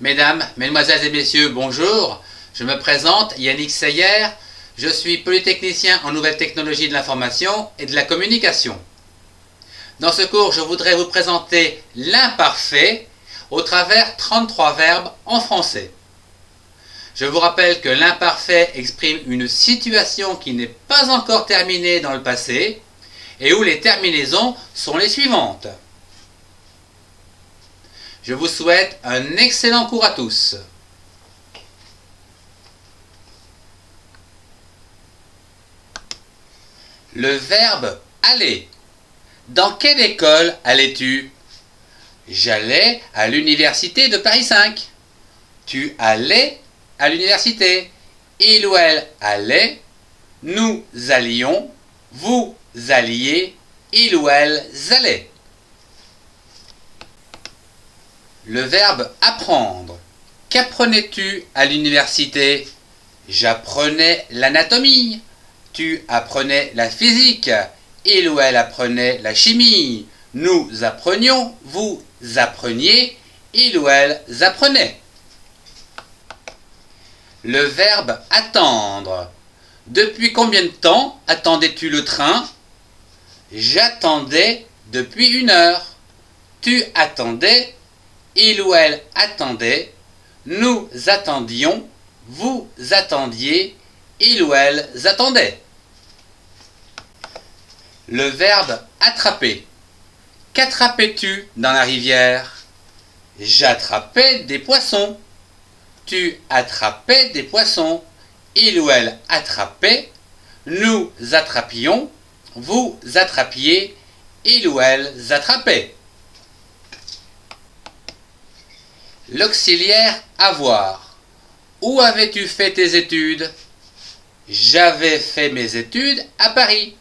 Mesdames, Mesdemoiselles et Messieurs, bonjour. Je me présente, Yannick Seyer. Je suis polytechnicien en nouvelles technologies de l'information et de la communication. Dans ce cours, je voudrais vous présenter l'imparfait au travers 33 verbes en français. Je vous rappelle que l'imparfait exprime une situation qui n'est pas encore terminée dans le passé et où les terminaisons sont les suivantes. Je vous souhaite un excellent cours à tous. Le verbe aller. Dans quelle école allais-tu? J'allais à l'université de Paris 5. Tu allais à l'université. Il ou elle allait. Nous allions. Vous alliez. Il ou elle allait. Le verbe apprendre. Qu'apprenais-tu à l'université? J'apprenais l'anatomie. Tu apprenais la physique. Il ou elle apprenait la chimie. Nous apprenions. Vous appreniez. Il ou elle apprenait. Le verbe attendre. Depuis combien de temps attendais-tu le train? J'attendais depuis 1 heure. Tu attendais. Il ou elle attendait. Nous attendions. Vous attendiez. Il ou elle attendait. Le verbe attraper. Qu'attrapais-tu dans la rivière? J'attrapais des poissons. Tu attrapais des poissons. Il ou elle attrapait. Nous attrapions. Vous attrapiez. Il ou elle attrapait. L'auxiliaire avoir. Où avais-tu fait tes études? J'avais fait mes études à Paris.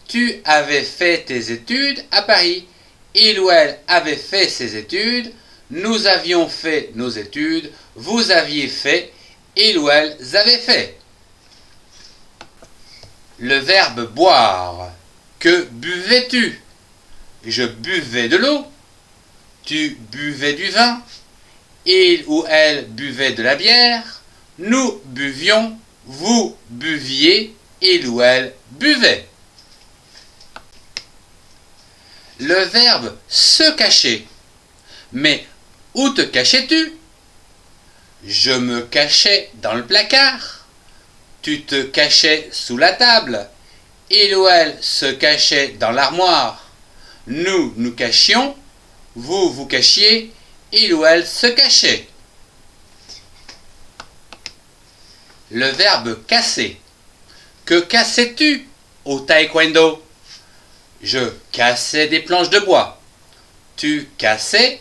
Tu avais fait tes études à Paris. Il ou elle avait fait ses études. Nous avions fait nos études. Vous aviez fait. Il ou elle avait fait. Le verbe boire. Que buvais-tu? Je buvais de l'eau. Tu buvais du vin. Il ou elle buvait de la bière. Nous buvions. Vous buviez. Il ou elle buvait. Le verbe se cacher. Mais où te cachais-tu? Je me cachais dans le placard. Tu te cachais sous la table. Il ou elle se cachait dans l'armoire. Nous nous cachions. Vous vous cachiez. Il ou elle se cachait. Le verbe casser. Que cassais-tu au taekwondo? Je cassais des planches de bois. Tu cassais.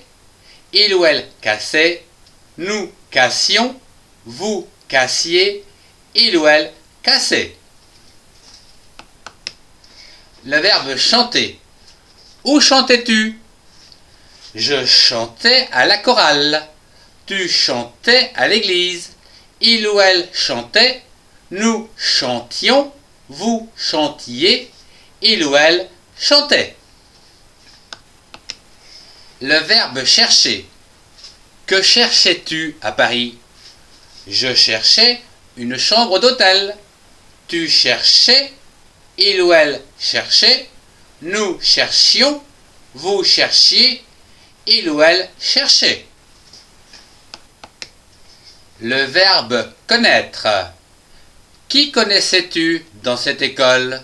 Il ou elle cassait. Nous cassions. Vous cassiez. Il ou elle cassait. Le verbe chanter. Où chantais-tu? Je chantais à la chorale. Tu chantais à l'église. Il ou elle chantait. Nous chantions. Vous chantiez. Il ou elle chantait. Le verbe chercher. Que cherchais-tu à Paris? Je cherchais une chambre d'hôtel. Tu cherchais. Il ou elle cherchait. Nous cherchions. Vous cherchiez. Il ou elle cherchait. Le verbe connaître. Qui connaissais-tu dans cette école?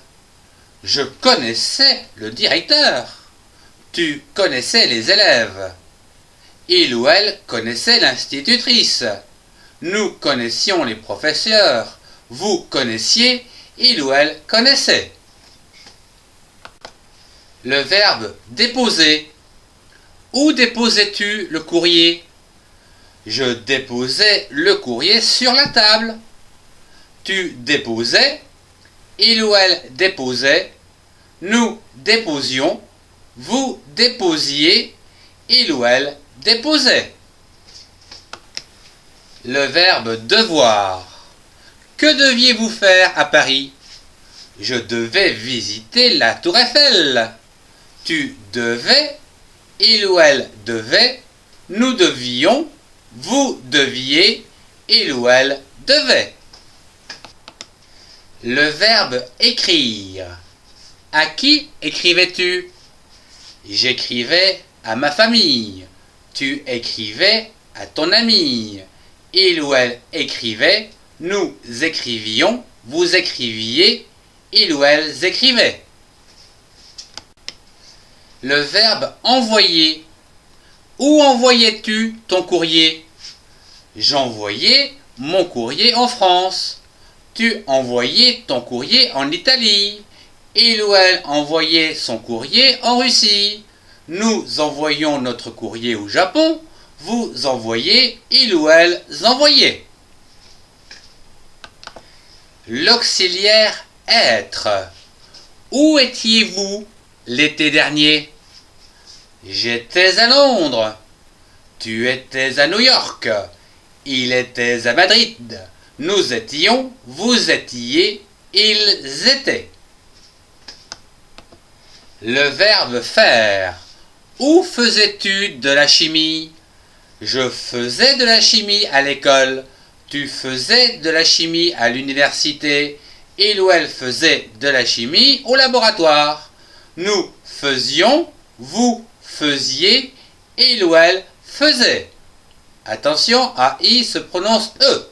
Je connaissais le directeur. Tu connaissais les élèves. Il ou elle connaissait l'institutrice. Nous connaissions les professeurs. Vous connaissiez. Il ou elle connaissait. Le verbe déposer. Où déposais-tu le courrier? Je déposais le courrier sur la table. Tu déposais. Il ou elle déposait. Nous déposions. Vous déposiez. Il ou elle déposait. Le verbe devoir. Que deviez-vous faire à Paris? Je devais visiter la Tour Eiffel. Tu devais. Il ou elle devait. Nous devions. vous deviez, il ou elle devait. Le verbe écrire. À qui écrivais-tu? J'écrivais à ma famille. Tu écrivais à ton ami. Il ou elle écrivait, nous écrivions, vous écriviez, ils ou elles écrivaient. Le verbe envoyer. Où envoyais-tu ton courrier? J'envoyais mon courrier en France. Tu envoyais ton courrier en Italie. Il ou elle envoyait son courrier en Russie. Nous envoyons notre courrier au Japon. Vous envoyez, il ou elles envoyaient. L'auxiliaire être. Où étiez-vous l'été dernier? J'étais à Londres. Tu étais à New York. Il était à Madrid. Nous étions, vous étiez, ils étaient. Le verbe faire. Où faisais-tu de la chimie? Je faisais de la chimie à l'école. Tu faisais de la chimie à l'université. Il ou elle faisait de la chimie au laboratoire. Nous faisions, vous faisiez, il ou elle faisait. Attention, AI se prononce E.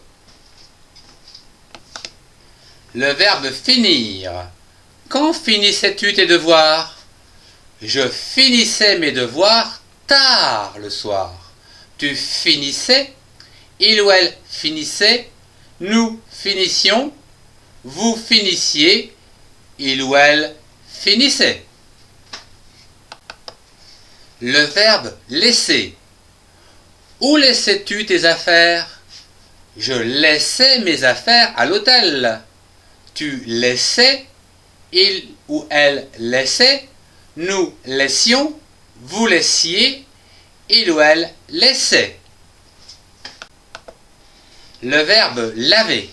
Le verbe finir. Quand finissais-tu tes devoirs? Je finissais mes devoirs tard le soir. Tu finissais, il ou elle finissait, nous finissions, vous finissiez, il ou elle finissait. Le verbe laisser. Où laissais-tu tes affaires? Je laissais mes affaires à l'hôtel. Tu laissais, il ou elle laissait, nous laissions, vous laissiez, il ou elle laissait. Le verbe laver.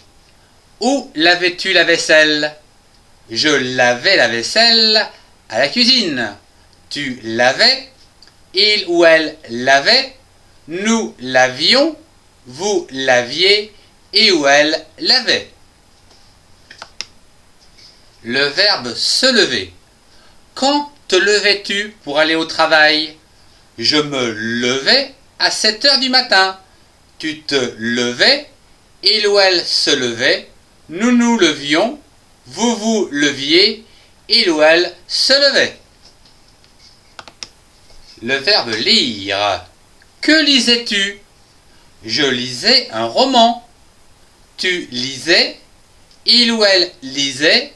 Où lavais-tu la vaisselle? Je lavais la vaisselle à la cuisine. Tu lavais, il ou elle lavait, nous lavions, vous laviez, il ou elle lavait. Le verbe se lever. Quand te levais-tu pour aller au travail? Je me levais à 7 heures du matin. Tu te levais, il ou elle se levait, nous nous levions, vous vous leviez, il ou elle se levait. Le verbe lire. Que lisais-tu? Je lisais un roman. Tu lisais, il ou elle lisait,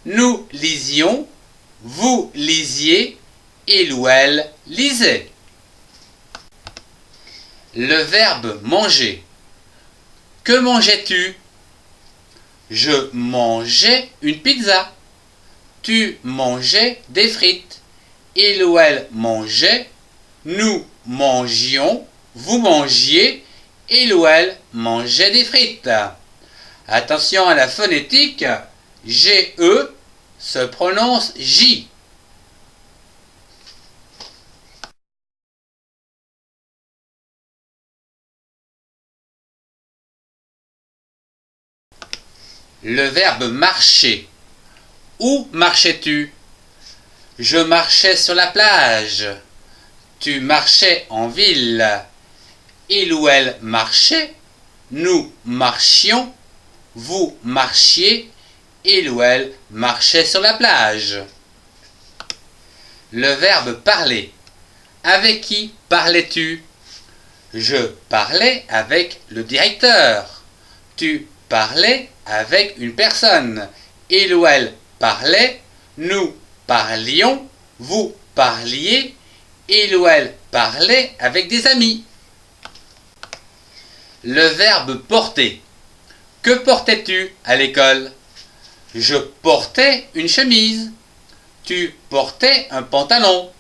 nous lisions, vous lisiez, il ou elle lisait. Le verbe manger. Que mangeais-tu? Je mangeais une pizza. Tu mangeais des frites. Il ou elle mangeait, nous mangions, vous mangiez, il ou elle mangeait des frites. Attention à la phonétique, GE se prononce J. Le verbe marcher. Où marchais-tu? Je marchais sur la plage. Tu marchais en ville. Il ou elle marchait. Nous marchions. Vous marchiez. Il ou elle marchait sur la plage. Le verbe parler. Avec qui parlais-tu? Je parlais avec le directeur. Tu parlais avec une personne. Il ou elle parlait, nous parlions, vous parliez, il ou elle parlait avec des amis. Le verbe porter. Que portais-tu à l'école? Je portais une chemise. Tu portais un pantalon.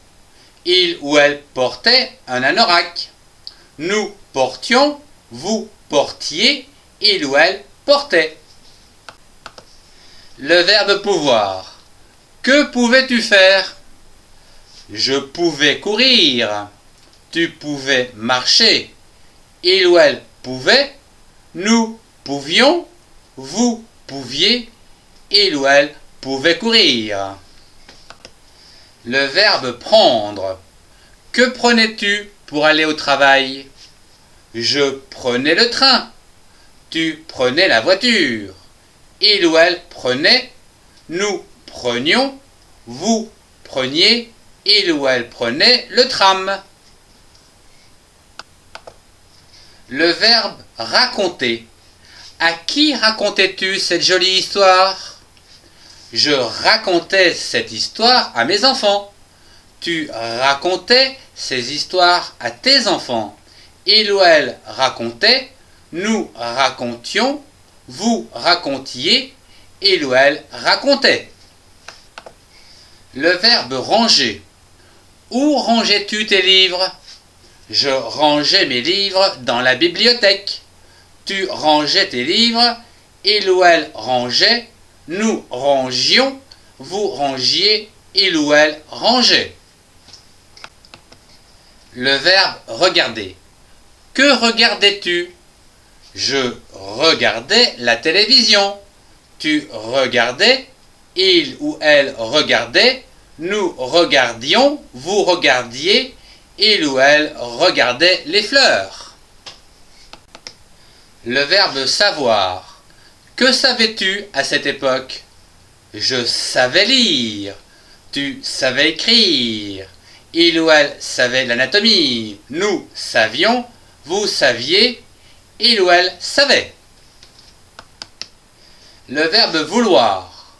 Il ou elle portait un anorak. Nous portions, vous portiez, il ou elle portait. Le verbe pouvoir. Que pouvais-tu faire? Je pouvais courir. Tu pouvais marcher. il ou elle pouvait, nous pouvions, vous pouviez, il ou elle pouvait courir. Le verbe prendre. Que prenais-tu pour aller au travail? Je prenais le train. Tu prenais la voiture. Il ou elle prenait, nous prenions, vous preniez, il ou elle prenait le tram. Le verbe raconter. À qui racontais-tu cette jolie histoire? Je racontais cette histoire à mes enfants. Tu racontais ces histoires à tes enfants. Il ou elle racontait, nous racontions, vous racontiez, il ou elle racontait. Le verbe ranger. Où rangeais-tu tes livres? Je rangeais mes livres dans la bibliothèque. Tu rangeais tes livres, il ou elle rangeait, nous rangions, vous rangiez, il ou elle rangeait. Le verbe regarder. Que regardais-tu? Je regardais la télévision. Tu regardais, il ou elle regardait, nous regardions, vous regardiez, il ou elle regardait les fleurs. Le verbe savoir. Que savais-tu à cette époque? Je savais lire. Tu savais écrire. Il ou elle savait l'anatomie. Nous savions. Vous saviez. Il ou elle savait. Le verbe vouloir.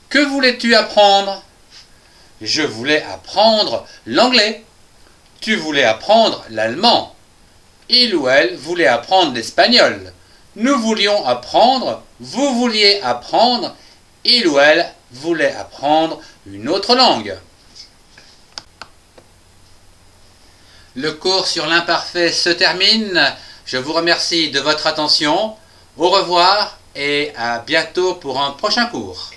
Que voulais-tu apprendre? Je voulais apprendre l'anglais. Tu voulais apprendre l'allemand. Il ou elle voulait apprendre l'espagnol. Nous voulions apprendre, vous vouliez apprendre, il ou elle voulait apprendre une autre langue. Le cours sur l'imparfait se termine. Je vous remercie de votre attention. Au revoir et à bientôt pour un prochain cours.